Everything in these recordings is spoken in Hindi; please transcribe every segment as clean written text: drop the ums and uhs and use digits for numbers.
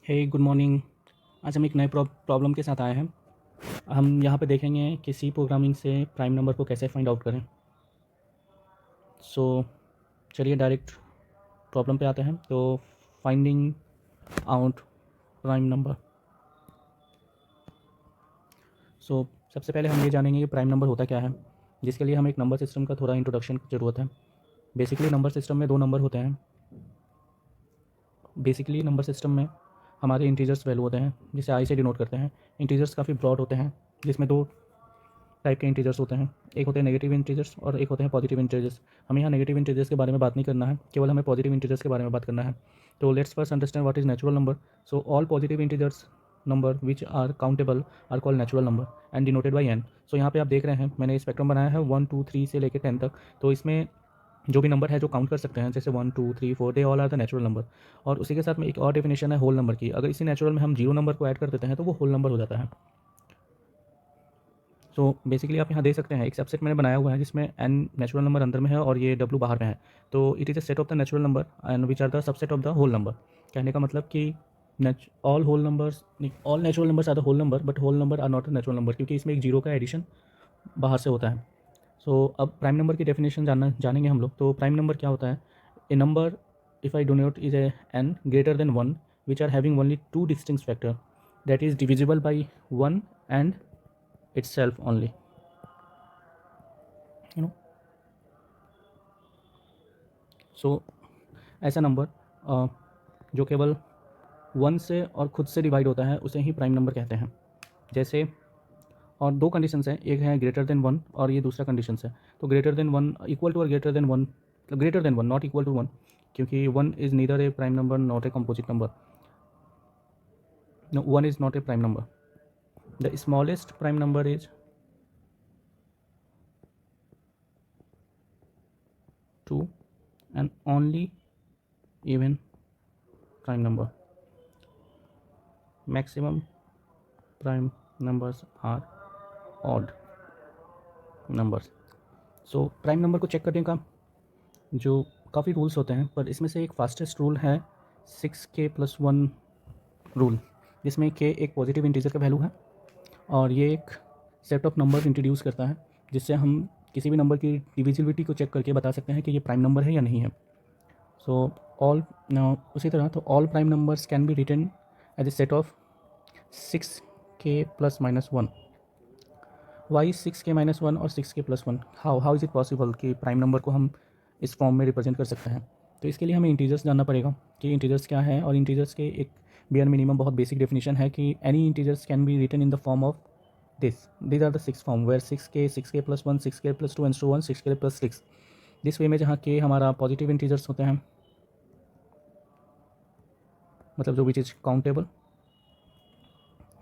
हे गुड मॉर्निंग। आज हम एक नए प्रॉब्लम के साथ आए हैं। हम यहाँ पे देखेंगे कि सी प्रोग्रामिंग से प्राइम नंबर को कैसे फाइंड आउट करें। सो चलिए डायरेक्ट प्रॉब्लम पे आते हैं। तो फाइंडिंग आउट प्राइम नंबर। सो सबसे पहले हम ये जानेंगे कि प्राइम नंबर होता क्या है, जिसके लिए हमें एक नंबर सिस्टम का थोड़ा इंट्रोडक्शन की ज़रूरत है। बेसिकली नंबर सिस्टम में दो नंबर होते हैं। बेसिकली नंबर सिस्टम में हमारे इंटीजर्स वैल्यू होते हैं, जिसे आई से डिनोट करते हैं। इंटीजर्स काफ़ी ब्रॉड होते हैं, जिसमें दो टाइप के इंटीजर्स होते हैं। एक होते हैं नेगेटिव इंटीजर्स और एक होते हैं पॉजिटिव इंटीजर्स। हमें यहाँ नेगेटिव इंटीजर्स के बारे में बात नहीं करना है, केवल हमें पॉजिटिव इंटीजर्स के बारे में बात करना है। तो let's first understand what is natural number. So all positive integers number which are countable are called natural number and denoted by N. सो यहाँ पे आप देख रहे हैं मैंने स्पेक्ट्रम बनाया है 1 2 3 से लेकर 10 तक। तो इसमें जो भी नंबर है जो काउंट कर सकते हैं, जैसे 1 2 3 4, they all are the natural number. और उसी के साथ में एक और डेफिनेशन है होल नंबर की। अगर इसी नेचुरल में हम जीरो नंबर को ऐड कर देते हैं तो वो होल नंबर हो जाता है। तो बेसिकली आप यहाँ देख सकते हैं एक सबसेट मैंने बनाया हुआ है जिसमें एन नेचुरल नंबर अंदर में है और ये डब्ल्यू बाहर में है। तो it is a set of the natural number and which are the subset of the whole number. कहने का मतलब कि all whole numbers, all natural numbers are the whole number but whole number are not a natural number, क्योंकि इसमें एक जीरो का एडिशन बाहर से होता है। सो अब प्राइम नंबर की डेफिनेशन जानेंगे हम लोग। तो प्राइम नंबर क्या होता है? A number if I denote is a N greater than one which are having only two distinct factor that is divisible by one and itself only, you know. So ऐसा नंबर जो केवल वन से और खुद से डिवाइड होता है उसे ही प्राइम नंबर कहते हैं। जैसे और दो कंडीशंस हैं, एक है ग्रेटर देन वन और ये दूसरा कंडीशंस है। तो greater than one equal to और greater than one not equal to one, क्योंकि one is neither a prime number not a composite number. No, one is not a prime number. The smallest prime number is two and only even prime number. Maximum prime numbers are odd numbers. So prime number को चेक करने का जो काफ़ी रूल्स होते हैं, पर इसमें से एक फास्टेस्ट रूल है 6k+1 रूल, जिसमें k एक पॉजिटिव इंटीजर का वैल्यू है और ये एक सेट ऑफ नंबर इंट्रोड्यूस करता है जिससे हम किसी भी नंबर की डिविजिबिलिटी को चेक करके बता सकते हैं कि ये प्राइम नंबर है या नहीं है। सो ऑल उसी तरह तो all prime numbers can be written as a set of 6k+-1। Why 6k-1 और 6k+1? How is it possible कि प्राइम नंबर को हम इस फॉर्म में रिप्रेजेंट कर सकते हैं? तो इसके लिए हमें इंटीजर्स जानना पड़ेगा कि इंटीजर्स क्या है। और इंटीजर्स के एक बियर मिनिमम बहुत बेसिक डेफिनेशन है कि any integers can be written in the form of these are the six form where 6k 6k+1 6k+2 and so on 6k+6। This way में जहाँ k हमारा पॉजिटिव इंटीजर्स होते हैं, मतलब जो which is countable.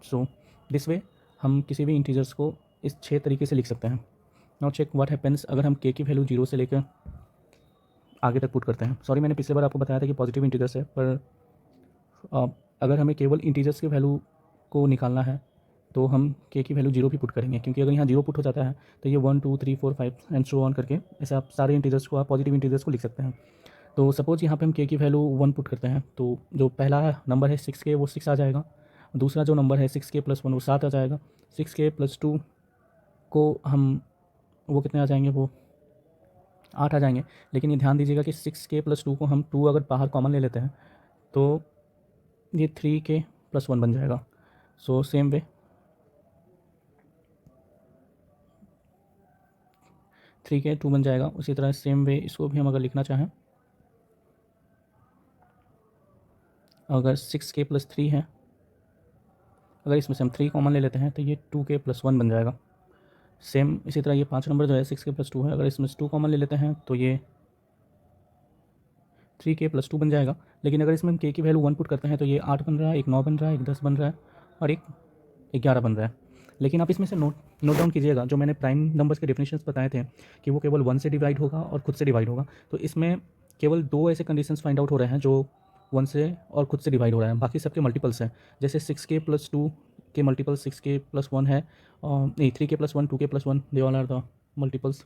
So this way हम किसी भी इंटीजर्स को इस 6 तरीके से लिख सकते हैं। नाउ चेक व्हाट हैपेंस अगर हम k की वैल्यू 0 से लेकर आगे तक पुट करते हैं। सॉरी, मैंने पिछले बार आपको बताया था कि पॉजिटिव इंटीजर्स है, पर अगर हमें केवल इंटीजर्स की वैल्यू को निकालना है तो हम k की वैल्यू 0 भी पुट करेंगे, क्योंकि अगर यहाँ 0 पुट हो जाता है तो ये 1 2 3 4 5 एंड सो ऑन करके ऐसे आप सारे इंटीजर्स को, आप पॉजिटिव इंटीजर्स को लिख सकते हैं। तो सपोज़ यहाँ पे हम k की वैल्यू 1 पुट करते हैं तो जो पहला नंबर है 6k वो 6 आ जाएगा। दूसरा जो नंबर है 6k+1 वो 7 आ जाएगा। 6k+2 को हम वो कितने आ जाएंगे, वो 8 आ जाएंगे। लेकिन ये ध्यान दीजिएगा कि 6k+2 को हम 2 अगर बाहर कॉमन ले लेते हैं तो ये 3k+1 बन जाएगा। सो सेम वे 3k 2 बन जाएगा। उसी तरह सेम वे इसको भी हम अगर लिखना चाहें, अगर 6k+3 है, अगर इसमें से हम 3 कॉमन ले लेते हैं तो ये 2k+1 बन जाएगा। सेम इसी तरह ये 5 नंबर जो है 6k+2 है, अगर इसमें से 2 कॉमन ले लेते हैं तो ये 3k+2 बन जाएगा। लेकिन अगर इसमें हम k की वैल्यू 1 पुट करते हैं तो ये 8 बन रहा है, एक 9 बन रहा है, एक 10 बन रहा है और एक 11 बन रहा है। लेकिन आप इसमें से नोट डाउन कीजिएगा, जो मैंने प्राइम नंबर्स के डेफिनेशंस बताए थे कि वो केवल 1 से डिवाइड होगा और खुद से डिवाइड होगा। तो इसमें केवल 2 ऐसे कंडीशंस फाइंड आउट हो रहे हैं जो 1 से और खुद से डिवाइड हो रहा है, बाकी सबके मल्टीपल्स हैं। जैसे 6k+2 के मल्टीपल 6k+1 है, और नहीं 3k+1 2k+1, they all are the multiples.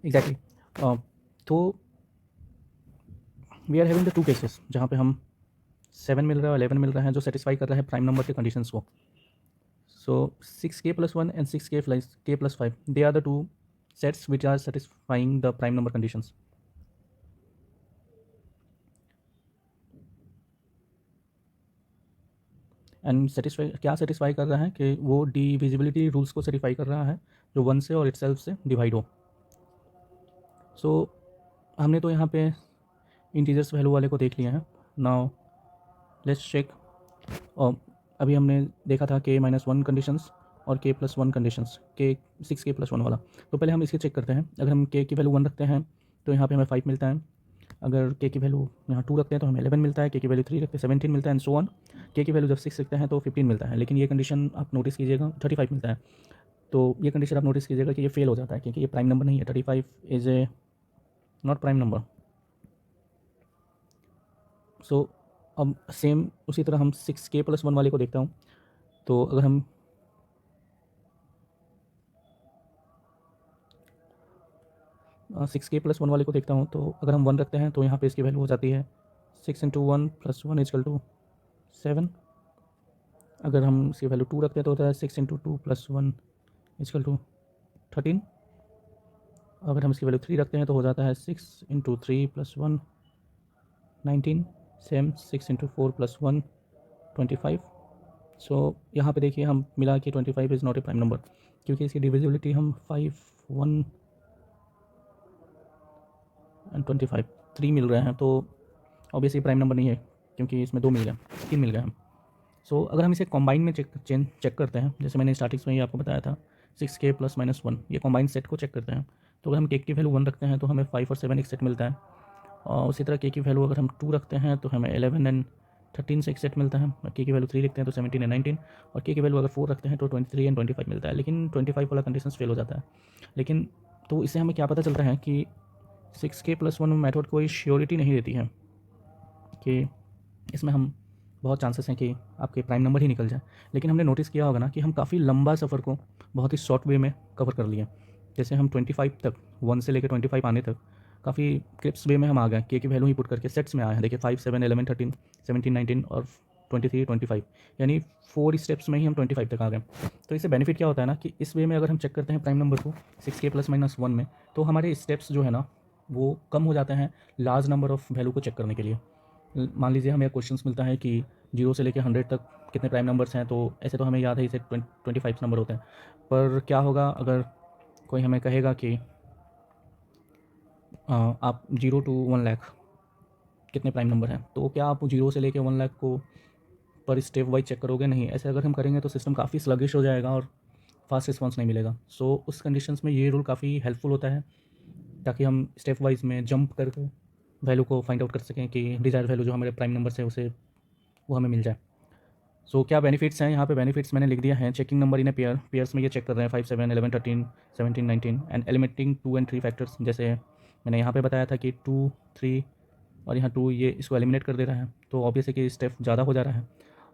Exactly. तो we are having the 2 cases जहाँ पे हम 7 मिल रहा है और 11 मिल रहा है, जो सेटिस्फाई कर रहा है प्राइम नंबर के कंडीशंस को. So 6k plus 1 and 6k plus 5, they are the two sets which are satisfying the prime number conditions. And satisfy कर रहा है कि वो डिविजिबिलिटी रूल्स को सेटिस्फाई कर रहा है जो 1 से और इटसेल्फ से डिवाइड हो. सो हमने तो यहाँ पे इंटीजर्स वैल्यू वाले को देख लिया है. Now let's check. और अभी हमने देखा था k माइनस 1 कंडीशंस और k plus 1 conditions, k 6k plus 1 वाला. तो पहले हम इसे चेक करते हैं. अगर हम k की वैल्यू 1 रखते हैं तो यहाँ पे हमें 5 मिलता है. अगर k की वैल्यू यहाँ 2 रखते हैं तो हमें 11 मिलता है. k की वैल्यू 3 रखते हैं 17 मिलता है एंड सो ऑन. k की वैल्यू जब 6 रखते हैं तो 15 मिलता है. लेकिन ये कंडीशन आप नोटिस कीजिएगा 35 मिलता है. तो ये कंडीशन आप नोटिस कीजिएगा कि ये फेल हो जाता है क्योंकि ये प्राइम नंबर नहीं है. 35 is a not prime number. So अब सेम उसी तरह हम 6k प्लस 1 वाले को देखता हूँ. तो अगर हम 6k प्लस 1 वाले को देखता हूँ तो अगर हम 1 रखते हैं तो यहाँ पे इसकी वैल्यू हो जाती है 6 इंटू 1 प्लस 1 इजकल टू 7. अगर हम इसकी वैल्यू 2 रखते हैं तो होता है 6 इंटू 2 प्लस 1 इजकल टू 13. अगर हम इसकी वैल्यू 3 रखते हैं तो हो जाता है 6 into 3 plus 1 19. Same 6 into 4 plus 1 25. सो यहाँ पे देखिए हम मिला कि 25 is not a prime number क्योंकि इसकी डिविजिबिलिटी हम 5 1 एंड 25 3 मिल रहे हैं. तो ऑब्वियसली प्राइम नंबर नहीं है क्योंकि इसमें 2 मिल गए, 3 मिल गए हम. सो अगर हम इसे कॉम्बाइन में चेक करते हैं, जैसे मैंने स्टार्टिंग्स में ही आपको बताया था 6k प्लस माइनस 1, ये कॉम्बाइन सेट को चेक करते हैं. तो अगर हम k की वैल्यू 1 रखते हैं तो हमें 5 और 7 एक सेट मिलता है. और उसी तरह k की वैल्यू अगर हम 2 रखते हैं तो हमें 11 एंड 13 से एक सेट मिलता है. k की वैल्यू 3 रखते हैं तो 17 एंड 19. और k की वैल्यू अगर 4 रखते हैं तो 23 एंड 25 मिलता है. लेकिन 25 वाला कंडीशन फेल हो जाता है. लेकिन तो इससे हमें क्या पता चलता है कि 6k प्लस 1 मेथड कोई श्योरिटी नहीं देती है कि इसमें हम बहुत चांसेस हैं कि आपके प्राइम नंबर ही निकल जाए. लेकिन हमने नोटिस किया होगा ना कि हम काफ़ी लंबा सफ़र को बहुत ही शॉर्ट वे में कवर कर लिए. जैसे हम 25 तक 1 से लेकर 25 आने तक काफ़ी क्रिप्स वे में हम आ गए. के की वैल्यू ही पुट करके सेट्स में आए हैं. देखिए 5 7 11 13 17 19 और 23 25, यानी 4 स्टेप्स में ही हम 25 तक आ गए. तो इससे बेनिफिट क्या होता है ना कि इस वे में अगर हम चेक करते हैं प्राइम नंबर को 6k प्लस माइनस 1 में, तो हमारे स्टेप्स जो है ना वो कम हो जाते हैं लार्ज नंबर ऑफ़ वैल्यू को चेक करने के लिए. मान लीजिए हमें क्वेश्चंस मिलता है कि 0 से लेकर 100 तक कितने प्राइम नंबर्स हैं, तो ऐसे तो हमें याद है इसे 25 नंबर होते हैं. पर क्या होगा अगर कोई हमें कहेगा कि आप 0 टू 1 लाख कितने प्राइम नंबर हैं, तो क्या आप 0 से लेकर 1 लाख को पर स्टेप वाइज चेक करोगे? नहीं. ऐसे अगर हम करेंगे तो सिस्टम काफ़ी स्लगिश हो जाएगा और फास्ट रिस्पॉन्स नहीं मिलेगा. सो उस कंडीशंस में ये रूल काफ़ी हेल्पफुल होता है ताकि हम स्टेप वाइज में जंप करके वैल्यू को फाइंड आउट कर सकें कि डिज़ायर वैल्यू जो हमारे प्राइम नंबर से उसे वो हमें मिल जाए. सो क्या बेनिफिट्स हैं यहाँ पे? बेनिफिट्स मैंने लिख दिया है. Checking number in a pair, pairs में ये चेक कर रहे हैं 5 7 11 13 17 19 एंड एलिमिनेटिंग 2 एंड 3 फैक्टर्स. जैसे मैंने यहाँ पे बताया था कि 2 3 और यहाँ 2, ये इसको एलिमिनेट कर दे रहा है. तो ऑब्वियस है कि स्टेप ज़्यादा हो जा रहा है.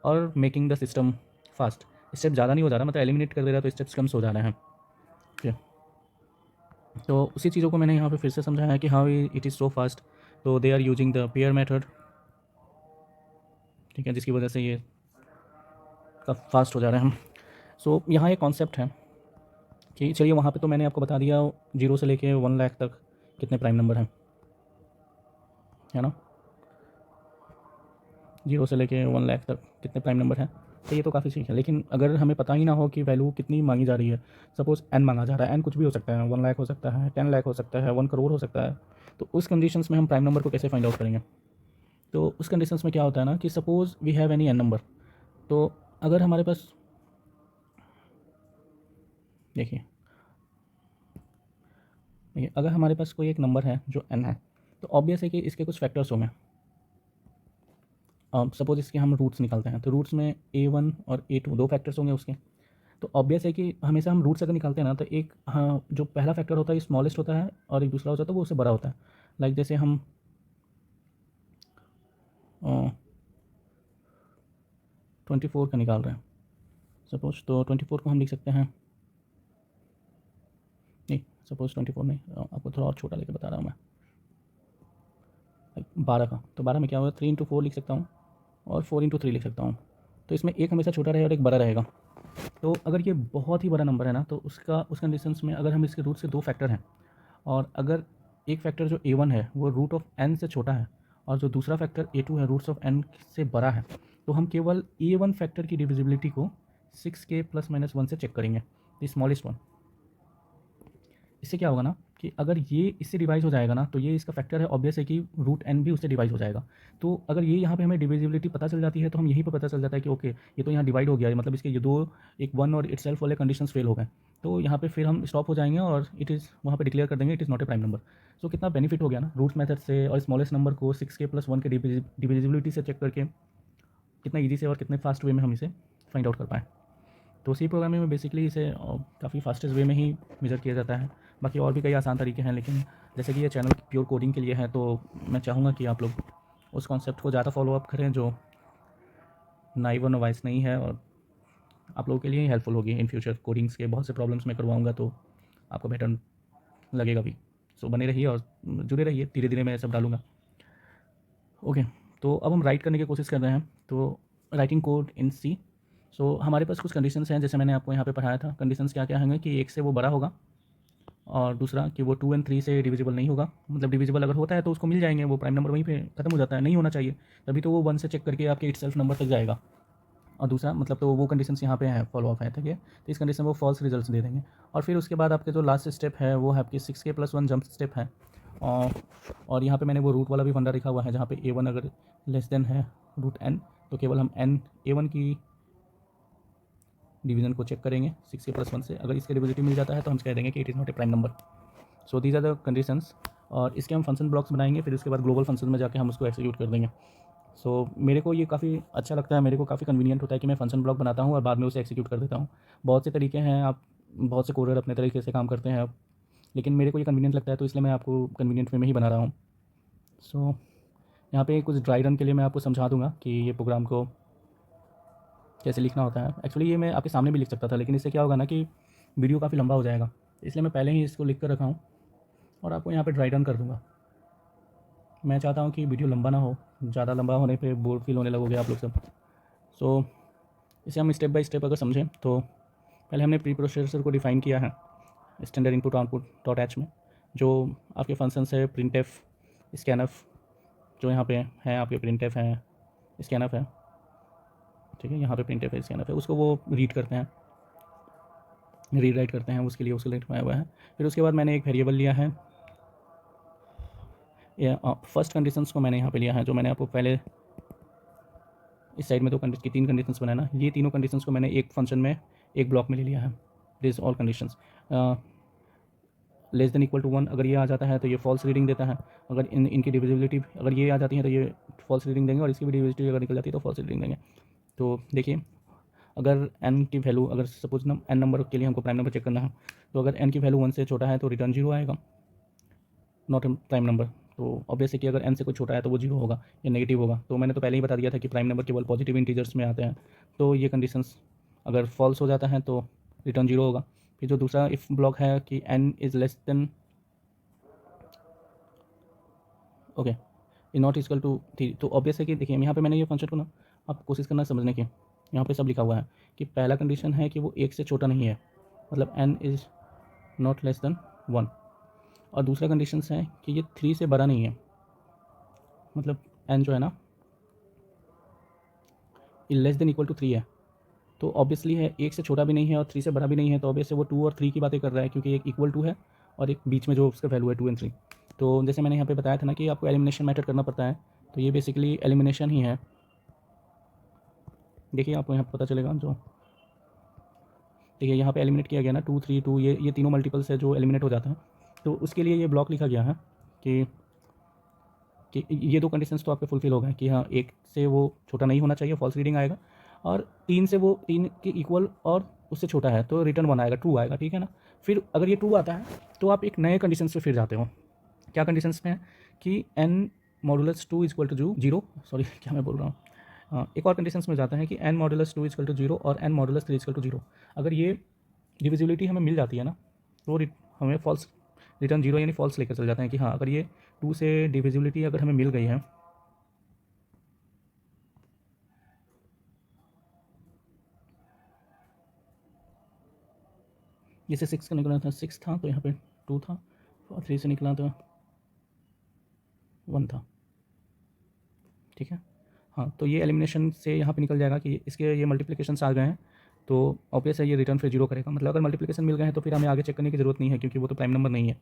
और making the system fast, step ज़्यादा नहीं हो जा रहा, मतलब एलिमिनेट कर दे रहा है तो स्टेप्स कम हो जा रहे हैं. ठीक है. तो उसी चीज़ों को मैंने यहाँ पे फिर से समझाया है कि how it is so fast. तो they are using the pair method. ठीक है, जिसकी वजह से ये काफ़ी फास्ट हो जा रहे हैं हम. सो यहाँ एक कॉन्सेप्ट है कि चलिए वहाँ पे तो मैंने आपको बता दिया 0 से लेके 1 लाख तक कितने प्राइम नंबर हैं, है ना. 0 से लेके 1 लाख तक कितने प्राइम नंबर हैं, तो ये तो काफ़ी ठीक है. लेकिन अगर हमें पता ही ना हो कि वैल्यू कितनी मांगी जा रही है, सपोज़ n मांगा जा रहा है, n कुछ भी हो सकता है, 1 लाख हो सकता है, 10 लाख हो सकता है, 1 करोड़ हो सकता है. तो उस कंडीशंस में हम प्राइम नंबर को कैसे फाइंड आउट करेंगे? तो उस कंडीशंस में क्या होता है ना कि suppose we have any n number. तो अगर हमारे पास देखिए देखिए अगर हमारे पास कोई एक नंबर है जो n है, तो ऑब्वियस है कि इसके कुछ फैक्टर्स होंगे. सपोज़ इसके हम रूट्स निकालते हैं तो रूट्स में a1 और a2 दो फैक्टर्स होंगे उसके. तो ऑब्वियस है कि हमेशा हम रूट्स अगर निकालते हैं ना तो एक, हाँ, जो पहला फैक्टर होता है स्मॉलेस्ट होता है और एक दूसरा होता है तो वो उससे बड़ा होता है. लाइक जैसे हम 24 का निकाल रहे हैं सपोज, तो 24 को हम लिख सकते हैं, नहीं सपोज 24 नहीं, आपको थोड़ा और छोटा लेके बता रहा हूँ मैं, 12 का. तो 12 में क्या होगा, 3 इंटू 4 लिख सकता हूँ और 4 × 3 लिख सकता हूँ। तो इसमें एक हमेशा छोटा रहेगा और एक बड़ा रहेगा। तो अगर ये बहुत ही बड़ा नंबर है ना, तो उस कंडीशंस में अगर हम इसके रूट से 2 फैक्टर हैं और अगर एक फैक्टर जो a1 है वो रूट ऑफ n से छोटा है और जो दूसरा फैक्टर a2 है रूट्स ऑफ n से बड़ा है, तो हम केवल a1 फैक्टर की डिविजिबिलिटी को 6k ± 1 से चेक करेंगे, द स्मॉलेस्ट वन। इससे क्या होगा ना कि अगर ये इससे डिवाइड हो जाएगा ना, तो ये इसका फैक्टर है, ऑब्वियस है कि रूट n भी उससे डिवाइड हो जाएगा। तो अगर ये यहाँ पे हमें डिविजिबिलिटी पता चल जाती है तो हम यहीं पर पता चल जाता है कि ओके ये तो यहाँ डिवाइड हो गया है, मतलब इसके ये दो, एक 1 और इटसेल्फ वाले कंडीशंस फेल हो गए। तो यहाँ पे फिर हम स्टॉप हो जाएंगे और इट इज़ वहाँ पे डिक्लेयर कर देंगे it is not a prime number. So कितना बेनिफिट हो गया ना रूट मेथड से, और स्मॉलेस्ट नंबर को 6k + 1 के डिविजिबिलिटी से चेक करके कितना ईजी से और कितने फास्ट वे में हम इसे फाइंड आउट कर पाएँ। तो सी प्रोग्रामिंग में बेसिकली इसे काफ़ी फास्टेस्ट वे में ही मेजर किया जाता है। बाकी और भी कई आसान तरीके हैं, लेकिन जैसे कि ये चैनल प्योर कोडिंग के लिए है तो मैं चाहूँगा कि आप लोग उस कॉन्सेप्ट को ज़्यादा फॉलो अप करें जो नाइव और नॉवाइस नहीं है, और आप लोगों के लिए ही हेल्पफुल होगी इन फ्यूचर। कोडिंग्स के बहुत से प्रॉब्लम्स मैं करवाऊँगा तो आपको बेटर लगेगा भी। सो बने रहिए और जुड़े रहिए, धीरे धीरे मैं सब डालूँगा। ओके, तो अब हम राइट करने की कोशिश कर रहे हैं। तो राइटिंग कोड इन सी। सो हमारे पास कुछ कंडीशंस हैं, जैसे मैंने आपको यहाँ पे पढ़ाया था। कंडीशंस क्या क्या होंगे कि 1 से वो बड़ा होगा, और दूसरा कि वो 2 और 3 से डिविजिबल नहीं होगा। मतलब डिविजिबल अगर होता है तो उसको मिल जाएंगे, वो प्राइम नंबर वहीं पे खत्म हो जाता है, नहीं होना चाहिए, तभी तो वो 1 से चेक करके आपके इटसेल्फ नंबर तक जाएगा। और दूसरा मतलब तो वो कंडीशंस यहाँ पे हैं, फॉलो अप है, ठीक है। तो इस कंडीशन में वो फॉल्स रिजल्ट्स दे देंगे। और फिर उसके बाद आपके जो लास्ट स्टेप है वो है आपकी 6k + 1 जंप स्टेप है। और यहाँ पे मैंने वो रूट वाला भी फंडा लिखा हुआ है, जहाँ पे a1 अगर लेस देन है रूट n तो केवल हम a1 की डिवीजन को चेक करेंगे 6k + 1 से। अगर इसके डिविजिबिलिटी मिल जाता है तो हम कह देंगे कि it is not a prime number. So these are the conditions. और इसके हम फंक्शन ब्लॉक्स बनाएंगे, फिर उसके बाद ग्लोबल फंक्शन में जाके हम उसको एक्जीक्यूट कर देंगे। सो मेरे को ये काफ़ी अच्छा लगता है, मेरे को काफ़ी कन्वीनियंट होता है कि मैं फंक्शन ब्लॉक बनाता हूँ और बाद में उसे एक्जीक्यूट कर देता हूँ। बहुत से तरीके हैं, आप बहुत से कोडर अपने तरीके से काम करते हैं अब, लेकिन मेरे को ये कन्वीनियंट लगता है तो इसलिए मैं आपको कन्वीनियंट वे में ही बना रहा हूँ। सो यहाँ पे कुछ ड्राई रन के लिए मैं आपको समझा दूँगा कि ये प्रोग्राम को कैसे लिखना होता है। एक्चुअली ये मैं आपके सामने भी लिख सकता था, लेकिन इससे क्या होगा ना कि वीडियो काफ़ी लंबा हो जाएगा, इसलिए मैं पहले ही इसको लिख कर रखा हूँ और आपको यहाँ पे ड्राई रन कर दूँगा। मैं चाहता हूँ कि वीडियो लंबा ना हो, ज़्यादा लंबा होने पे बोर फील होने लगोगे आप लोग सब। सो इसे हम स्टेप बाय स्टेप अगर समझें तो पहले हमने प्री प्रोसेसर को डिफ़ाइन किया है standard input output dot H में, जो आपके फंक्शंस है प्रिंटफ, स्कैनफ, जो यहाँ पे हैं आपके प्रिंटफ हैं, स्कैनफ है, ठीक है, यहाँ पे प्रिंटफ है, स्कैनफ है, उसको वो रीड करते हैं, रीड राइट करते हैं, उसके लिए उसको लिखवाया हुआ है। फिर उसके बाद मैंने एक वेरिएबल लिया है, फर्स्ट कंडीशंस को मैंने यहाँ पे लिया है, जो मैंने आपको पहले इस साइड में तो की 3 कंडीशंस बनाए ना, ये तीनों कंडीशंस को मैंने एक फंक्शन में एक ब्लॉक में ले लिया है। This all conditions less than equal to 1 अगर ये आ जाता है तो ये फॉल्स रीडिंग देता है, अगर इनकी डिविजिबिलिटी अगर ये आ जाती है तो ये फॉल्स रीडिंग देंगे, और इसकी भी डिविजिबिलिटी अगर निकल जाती है तो फॉल्स रीडिंग देंगे। तो देखिए, अगर n की वैल्यू, अगर सपोज n नंबर के लिए हमको प्राइम नंबर चेक करना है, तो अगर n की वैल्यू 1 से छोटा है तो रिटर्न 0 आएगा, नॉट प्राइम नंबर। तो ऑब्वियस है कि अगर n से कोई छोटा है तो वो 0 होगा या नेगेटिव होगा। तो मैंने तो पहले ही बता दिया था कि प्राइम नंबर केवल पॉजिटिव इंटीजर्स में आते हैं। तो ये कंडीशंस अगर फॉल्स हो जाता है तो रिटर्न 0 होगा। फिर जो दूसरा इफ़ ब्लॉक है कि n is less than okay is not equal to 3, तो ऑब्वियस है कि देखिए यहाँ पे मैंने ये फंक्शन को ना, आप कोशिश करना समझने की, यहाँ पे सब लिखा हुआ है कि पहला कंडीशन है कि वो 1 से छोटा नहीं है, मतलब n is not less than 1, और दूसरा कंडीशन है कि ये 3 से बड़ा नहीं है, मतलब n जो है ना ये लेस देन इक्वल टू 3 है। तो ऑब्वियसली है 1 से छोटा भी नहीं है और 3 से बड़ा भी नहीं है, तो ऑब्वियसली वो 2 और 3 की बातें कर रहा है, क्योंकि एक इक्वल टू है और एक बीच में जो उसका वैल्यू है 2 और 3। तो जैसे मैंने यहाँ पे बताया था ना कि आपको एलिमिनेशन मेथड करना पड़ता है, तो ये बेसिकली एलिमिनेशन ही है। देखिए आपको यहाँ पता चलेगा, जो देखिए यहाँ पे एलिमिनेट किया गया ना 2 3 2, ये तीनों मल्टीपल्स है जो एलिमिनेट हो जाता है। तो उसके लिए ये ब्लॉक लिखा गया है कि ये दो कंडीशंस तो आपके फुलफिल हो गए कि हाँ 1 से वो छोटा नहीं होना चाहिए, फॉल्स रीडिंग आएगा, और 3 से वो 3 के इक्वल और उससे छोटा है तो रिटर्न 1 आएगा, ट्रू आएगा, ठीक है ना। फिर अगर ये ट्रू आता है तो आप एक नए कंडीशन पे फिर जाते हो। क्या कंडीशंस में है कि n modulus 2 equal to 0, sorry क्या मैं बोल रहा हूँ, एक और कंडीशंस में जाता है कि n मॉडुलस 2 इक्वल टू 0 और n मॉडुलस 3 इक्वल टू 0। अगर ये डिविजिबिलिटी हमें मिल जाती है ना, तो हमें फॉल्स रिटर्न 0 यानी फॉल्स लेकर चल जाते हैं कि हाँ अगर ये 2 से डिविजिबिलिटी अगर हमें मिल गई है, जैसे 6 का निकला था 6 था, तो यहाँ पे 2 था, और 3 से निकला तो 1 था, ठीक है। हाँ, तो ये एलिमिनेशन से यहाँ पे निकल जाएगा कि इसके ये मल्टीप्लिकेशंस आ गए हैं, तो ऑब्वियस है ये रिटर्न फिर जीरो करेगा। मतलब अगर मल्टीप्लिकेशन मिल गए हैं तो फिर हमें आगे चेक करने की ज़रूरत नहीं है, क्योंकि वो तो प्राइम नंबर नहीं है।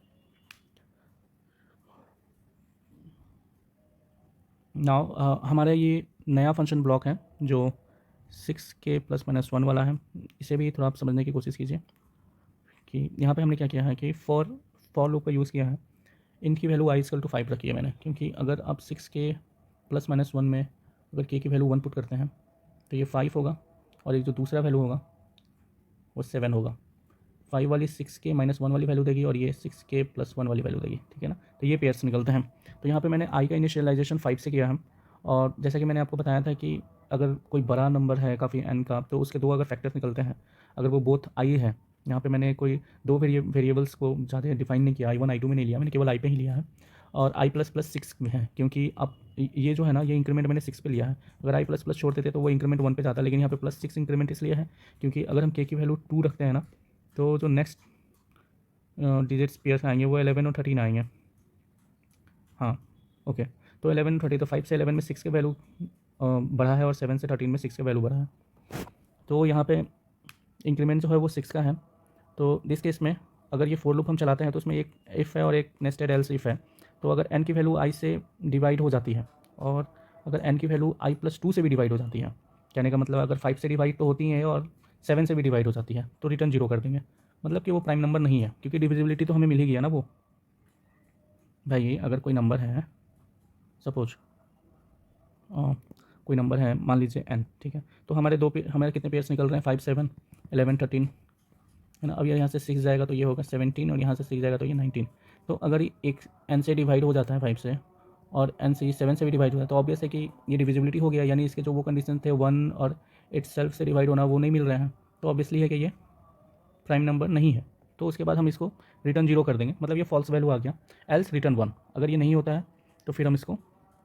नाउ हमारा ये नया फंक्शन ब्लॉक है जो 6k ± 1 वाला है। इसे भी थोड़ा आप समझने की कोशिश कीजिए कि यहाँ पे हमने क्या किया है कि फॉर लूप का यूज़ किया है। इनकी वैल्यू i = 5 रखी है मैंने, क्योंकि अगर आप 6k ± 1 में अगर k की वैल्यू 1 पुट करते हैं तो ये 5 होगा, और एक जो दूसरा वैल्यू होगा वो 7 होगा। 5 वाली 6k - 1 वाली वैल्यू देगी, और ये 6k + 1 वाली वैल्यू देगी, ठीक है ना। तो ये पेयर्स निकलते हैं। तो यहाँ पे मैंने i का इनिशियलाइजेशन 5 से किया है, और जैसा कि मैंने आपको बताया था कि अगर कोई बड़ा नंबर है काफ़ी n का, तो उसके दो अगर फैक्टर्स निकलते हैं, अगर वो बोथ i है, यहाँ पे मैंने कोई दो वेरिएबल्स को ज़्यादा डिफाइन नहीं किया, i1 i2 में नहीं लिया, मैंने केवल i पे ही लिया है, और i++6 में है, क्योंकि अब ये जो है ना, ये इंक्रीमेंट मैंने 6 पे लिया है। अगर i++ छोड़ देते तो वो इंक्रीमेंट 1 पे जाता, लेकिन यहाँ पे +6 इंक्रीमेंट इसलिए है क्योंकि अगर हम k की वैल्यू 2 रखते हैं ना, तो जो नेक्स्ट डिजिट्स पेयर्स आएंगे वो 11 और 13 आएंगे। हाँ, ओके, तो 11 30, तो 5 से 11 में 6 का वैल्यू बढ़ा है, और 7 से 13 में 6 का वैल्यू बढ़ा है। तो यहाँ पे इंक्रीमेंट जो है वो 6 का है। तो दिस केस में अगर ये फोर लूप हम चलाते हैं तो उसमें एक इफ़ है और एक नेस्टेड एल्स इफ़ है। तो अगर n की वैल्यू i से डिवाइड हो जाती है, और अगर n की वैल्यू i+2 से भी डिवाइड हो जाती है, कहने का मतलब अगर 5 से डिवाइड तो होती है और 7 से भी डिवाइड हो जाती है, तो रिटर्न जीरो कर देंगे, मतलब कि वो प्राइम नंबर नहीं है, क्योंकि डिविजिबिलिटी तो हमें मिल ही गया ना। वो भाई अगर कोई नंबर है, सपोज कोई नंबर है, मान लीजिए n, ठीक है, तो हमारे कितने पेयर्स निकल रहे हैं, 5 7 11 13, है ना। अब ये यहाँ से 6 जाएगा तो ये होगा 17, और यहाँ से 6 जाएगा तो ये 19। तो अगर ये एक n से डिवाइड हो जाता है 5 से, और n से 7 से भी डिवाइड हो जाता है, तो ऑब्वियस है कि ये डिविजिबिलिटी हो गया, यानी इसके जो वो कंडीशन थे 1 और इट सेल्फ से डिवाइड होना, वो नहीं मिल रहे हैं, तो ऑब्वियसली है कि ये प्राइम नंबर नहीं है। तो उसके बाद हम इसको रिटर्न जीरो कर देंगे, मतलब ये फॉल्स वैल्यू आ गया। Else return 1। अगर ये नहीं होता है तो फिर हम इसको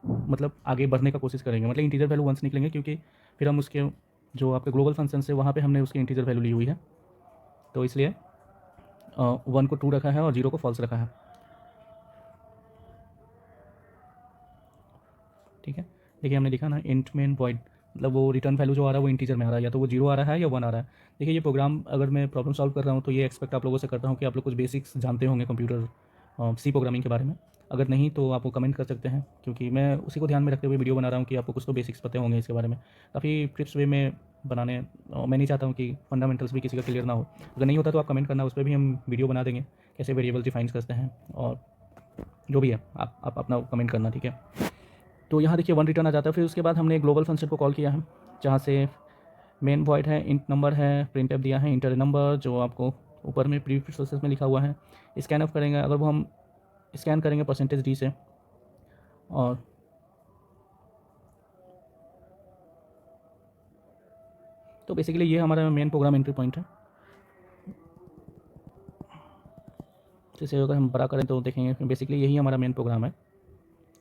मतलब आगे बढ़ने का कोशिश करेंगे, मतलब इंटीजर वैल्यू 1 से निकलेंगे, क्योंकि फिर हम उसके जो आपके ग्लोबल फंक्शन है वहाँ पे हमने उसकी इंटीजर वैल्यू ली हुई है, तो इसलिए 1 को 2 रखा है और 0 को फॉल्स रखा है, ठीक है। देखिए हमने लिखा ना इंट मेन वॉइड, मतलब वो रिटर्न वैल्यू जो आ रहा है वो इंटीजर में आ रहा है, या तो वो 0 आ रहा है या 1 आ रहा है। देखिए ये प्रोग्राम अगर मैं प्रॉब्लम सॉल्व कर रहा हूँ तो ये एक्सपेक्ट आप लोगों से करता हूँ कि आप लोग कुछ बेसिक्स जानते होंगे कंप्यूटर सी प्रोग्रामिंग के बारे में। अगर नहीं तो आप वो कमेंट कर सकते हैं, क्योंकि मैं उसी को ध्यान में रखते हुए वीडियो बना रहा हूँ कि आपको कुछ तो बेसिक्स पते होंगे इसके बारे में। काफ़ी ट्रिप्स वे में बनाने, मैं नहीं चाहता हूँ कि फंडामेंटल्स भी किसी का क्लियर ना हो। अगर नहीं होता तो आप कमेंट करना, उस पर भी हम वीडियो बना देंगे, कैसे वेरिएबल डिफाइन करते हैं, और जो भी है आप अपना कमेंट करना, ठीक है। तो यहाँ देखिए 1 रिटर्न आ जाता है। फिर उसके बाद हमने ग्लोबल फंक्शन को कॉल किया है, जहाँ से मेन वॉइड है, इंट नंबर है, प्रिंट एफ दिया है, इंटर नंबर, जो आपको ऊपर में प्री प्रोसेस में लिखा हुआ है। स्कैन ऑफ करेंगे, अगर वो हम स्कैन करेंगे %d से, और तो बेसिकली ये हमारा मेन प्रोग्राम एंट्री पॉइंट है। जैसे अगर हम बड़ा करें तो देखेंगे बेसिकली यही हमारा मेन प्रोग्राम है।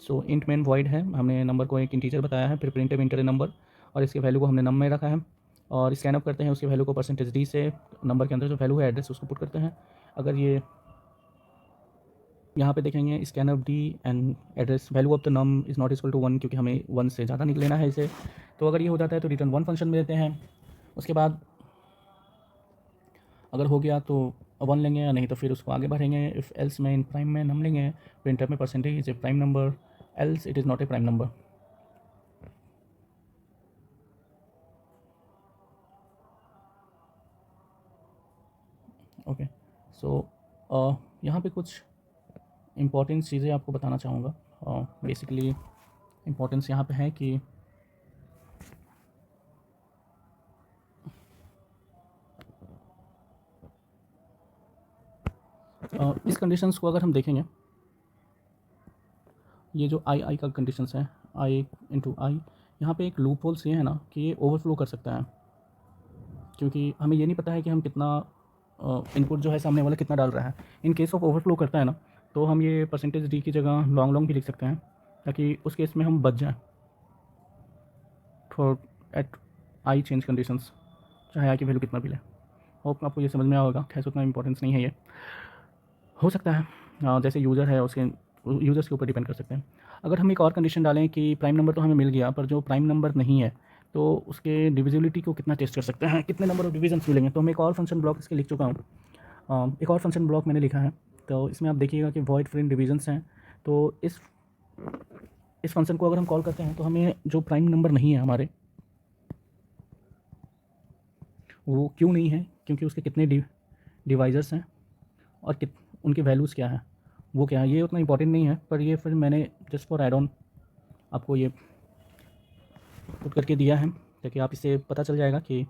सो इंट मेन वॉइड है, हमने नंबर को एक इंटीजर बताया है, फिर प्रिंट एफ इंटर नंबर, और इसके वैल्यू को हमने नम में रखा है, और स्कैन अप करते हैं उसकी वैल्यू को %d से, नंबर के अंदर जो वैल्यू है एड्रेस उसको पुट करते हैं। अगर ये यहाँ पे देखेंगे scan of D and address value of the num is not equal to 1, क्योंकि हमें 1 से ज़्यादा निकलेना है इसे। तो अगर ये हो जाता है तो रिटर्न 1 फंक्शन में देते हैं। उसके बाद अगर हो गया तो 1 लेंगे, या नहीं तो फिर उसको आगे बढ़ेंगे। इफ़ एल्स में इन प्राइम में नम लेंगे, प्रिंटर में % is a prime number, else it is not a prime number. Okay, so यहाँ पे कुछ इम्पॉर्टेंट चीज़ें आपको बताना चाहूँगा। बेसिकली इम्पॉर्टेंस यहाँ पे है कि इस कंडीशंस को अगर हम देखेंगे, ये जो आई का कंडीशंस है, आई इंटू आई, यहाँ पे एक लूप होल्स ये है ना कि ये ओवरफ्लो कर सकता है, क्योंकि हमें ये नहीं पता है कि हम कितना इनपुट जो है सामने वाला कितना डाल रहा है। इन केस ऑफ ओवरफ्लो करता है ना, तो हम ये %d की जगह लॉन्ग लॉन्ग भी लिख सकते हैं, ताकि उस केस में हम बच जाएँ for at I change conditions, चाहे आई की वैल्यू कितना भी ले। होप आपको ये समझ में आया होगा। खैर उतना इंपॉर्टेंस नहीं है ये, हो सकता है जैसे यूज़र है उसके यूज़र्स के ऊपर डिपेंड कर सकते हैं। अगर हम एक और कंडीशन डालें कि प्राइम नंबर तो हमें मिल गया, पर जो प्राइम नंबर नहीं है तो उसके डिविजिबिलिटी को कितना टेस्ट कर सकते हैं, कितने नंबर ऑफ डिविजन्स मिलेंगे। तो मैं एक और फंक्शन ब्लॉक इसके लिख चुका हूँ, एक और फंक्शन ब्लॉक मैंने लिखा है। तो इसमें आप देखिएगा कि वॉइड फ्रेंड डिविजन्स हैं। तो इस फंक्शन को अगर हम कॉल करते हैं तो हमें जो प्राइम नंबर नहीं है हमारे, वो क्यों नहीं है, क्योंकि उसके कितने डिवाइजर्स हैं और उनके वैल्यूज़ क्या है, वो क्या है, ये उतना इंपॉर्टेंट नहीं है। पर ये फिर मैंने जस्ट फॉर एड ऑन आपको ये पुट करके दिया है, ताकि आप इससे पता चल जाएगा कि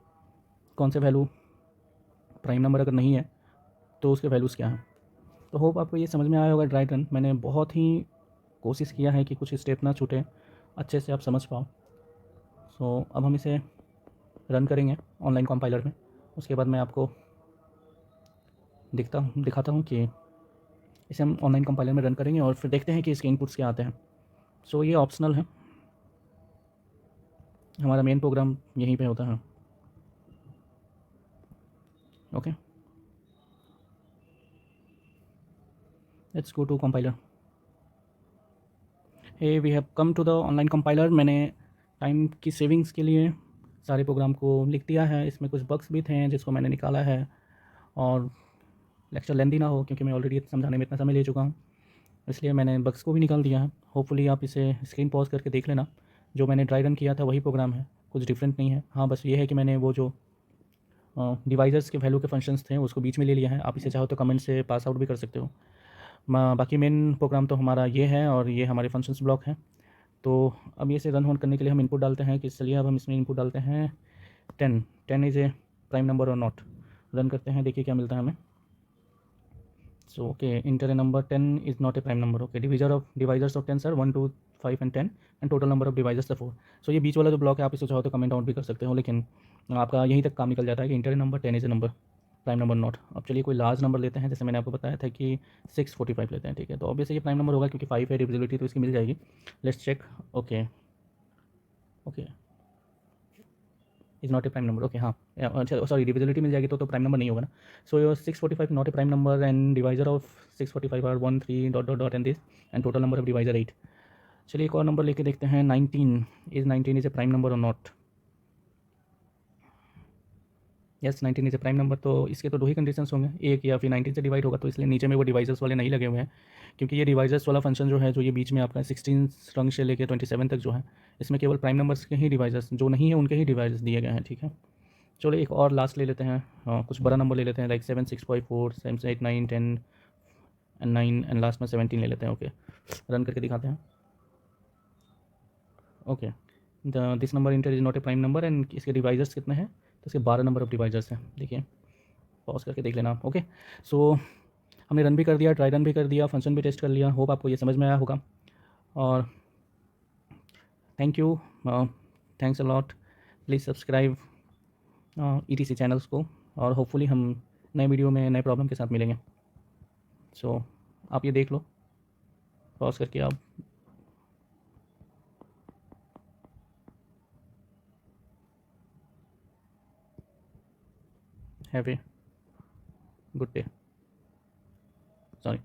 कौन से वैल्यू प्राइम नंबर अगर नहीं है तो उसके वैल्यूज़ क्या हैं। तो होप आपको ये समझ में आया होगा ड्राई रन। मैंने बहुत ही कोशिश किया है कि कुछ स्टेप ना छूटे, अच्छे से आप समझ पाओ। सो अब हम इसे रन करेंगे ऑनलाइन कंपाइलर में। उसके बाद मैं आपको दिखाता हूँ कि इसे हम ऑनलाइन कंपाइलर में रन करेंगे और फिर देखते हैं कि इसके इनपुट्स क्या आते हैं। सो ये ऑप्शनल है, हमारा मेन प्रोग्राम यहीं पे होता है। Okay, let's go to compiler. Hey we have come to the online compiler. मैंने टाइम की सेविंग्स के लिए सारे प्रोग्राम को लिख दिया है। इसमें कुछ बग्स भी थे जिसको मैंने निकाला है, और लेक्चर लेंदी ना हो क्योंकि मैं ऑलरेडी समझाने में इतना समय ले चुका हूँ, इसलिए मैंने बग्स को भी निकाल दिया है। होपफुली आप इसे स्क्रीन पॉज करके देख लेना। जो मैंने ड्राई रन किया था वही प्रोग्राम है, कुछ डिफरेंट नहीं है। हाँ, बस ये है कि मैंने वो जो डिवाइजर्स के वैल्यू के फंक्शंस थे उसको बीच में ले लिया है। आप इसे चाहो तो कमेंट से पास आउट भी कर सकते हो। बाकी मेन प्रोग्राम तो हमारा ये है और ये हमारे फंक्शंस ब्लॉक हैं। तो अब ये इसे रन होन करने के लिए हम इनपुट डालते हैं कि चलिए अब हम इसमें इनपुट डालते हैं 10 इज़ ए प्राइम नंबर और नॉट। रन करते हैं, देखिए क्या मिलता है हमें। So okay, inter A number 10 is not a prime number. Okay, divisors of 10 sir 1 2 5 and 10 and total number of divisors 4। सो ये बीच वाला जो ब्लॉक है आप इसे चाहो तो कमेंट आउट भी कर सकते हो, लेकिन आपका यहीं तक काम निकल जाता है कि inter A number 10 is a number prime number not. अब चलिए कोई लार्ज नंबर लेते हैं, जैसे मैंने आपको बताया था कि 645 लेते हैं। ठीक है, तो ऑब्वियसली ये प्राइम नंबर होगा क्योंकि 5 है, डिविजिबिलिटी तो इसकी मिल जाएगी। Let's check. Okay okay, is not a prime number. Okay, हाँ, अच्छा सॉरी, डिविजिबिलिटी मिल जाएगी तो प्राइम नंबर नहीं होगा ना। So your 645 not a prime number and divisor of 645 are 1 3 dot dot dot and this and total number of divisor 8। चलिए एक और नंबर लेके देखते हैं, 19 इज़ ए प्राइम नंबर और not. Yes, 19 is a prime number. तो इसके तो दो ही कंडीशंस होंगे, एक या फिर 19 से डिवाइड होगा, तो इसलिए नीचे में वो डिवाइजर्स वाले नहीं लगे हुए हैं, क्योंकि ये डिवाइजर्स वाला फंक्शन जो है, जो ये बीच में आपका 16 रंग से लेकर 27 तक जो है, इसमें केवल प्राइम नंबर्स के ही डिवाइजर्स, जो नहीं है उनके ही डिवाइजर्स दिए गए हैं। ठीक है, चलो एक और लास्ट ले लेते हैं, कुछ बड़ा नंबर ले लेते हैं, लाइक 7 6.4 7 8 9 10 एंड 9 एंड लास्ट में 17 ले लेते हैं। ओके, रन करके दिखाते हैं। Okay, this number inter is not a prime number and इसके डिवाइजर्स कितने हैं, तो इसके 12 नंबर ऑफ डिवाइजर्स हैं। देखिए, पॉज करके देख लेना आप। ओके, सो हमने रन भी कर दिया, ट्राई रन भी कर दिया, फंक्शन भी टेस्ट कर लिया। होप आपको ये समझ में आया होगा, और thank you, thanks a lot. Please subscribe ETC channels को, और होपफुली हम नए वीडियो में नए प्रॉब्लम के साथ मिलेंगे। सो आप ये देख लो, पॉज करके आप। Have a good day. Sorry.